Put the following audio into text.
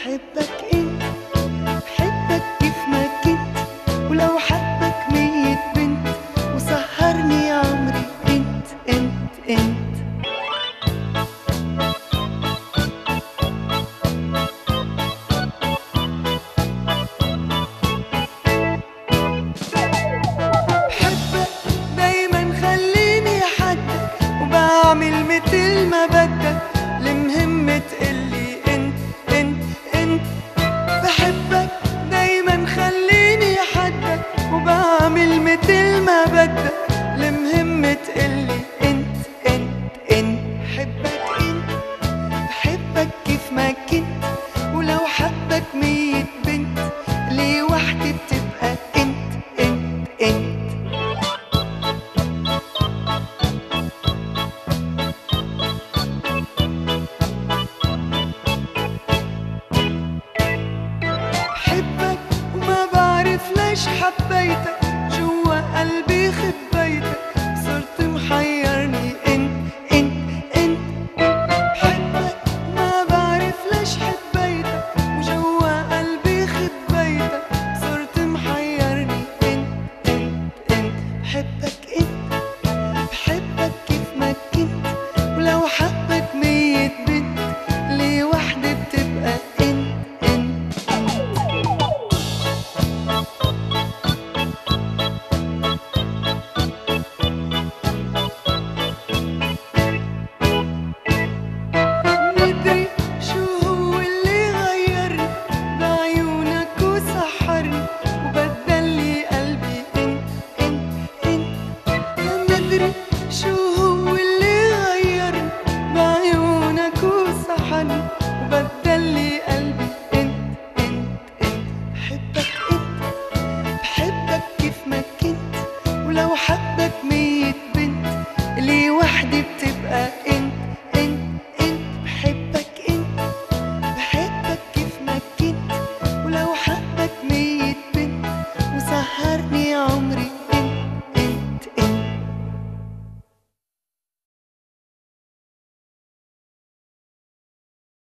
بحبك انت، بحبك كيف ما كنت، ولو حبك 100 بنت، وسهرني يا عمري انت انت انت. بحبك دايما خليني حدك، وبعمل متل ما بدك، المهم تقلي انت انت انت. بحبك دايما خليني حدك، وبعمل متل ما بدك، المهم تقلي انت انت انت. بحبك انت، بحبك كيف ما كنت، ولو حبك 100 بنت، لي وحدي بتبقى انت انت انت. بحبك وما بعرف ليش حبيتك، جوا قلبي خبيتك، صرت محيرني انت انت انت. بحبك وما بعرف ليش حبيتك، وجوا قلبي خبيتك، صرت محيرني انت انت انت. بحبك انت، بحبك كيف ما كنت، ولو حبك 100 بنت، لي وحدي بتبقى انت انت. مدري شو هو اللي غيرني بعيونك وسحرني، وبدل لي قلبي انت انت انت. مدري شو هو اللي غيرني بعيونك وسحرني، وبدل لي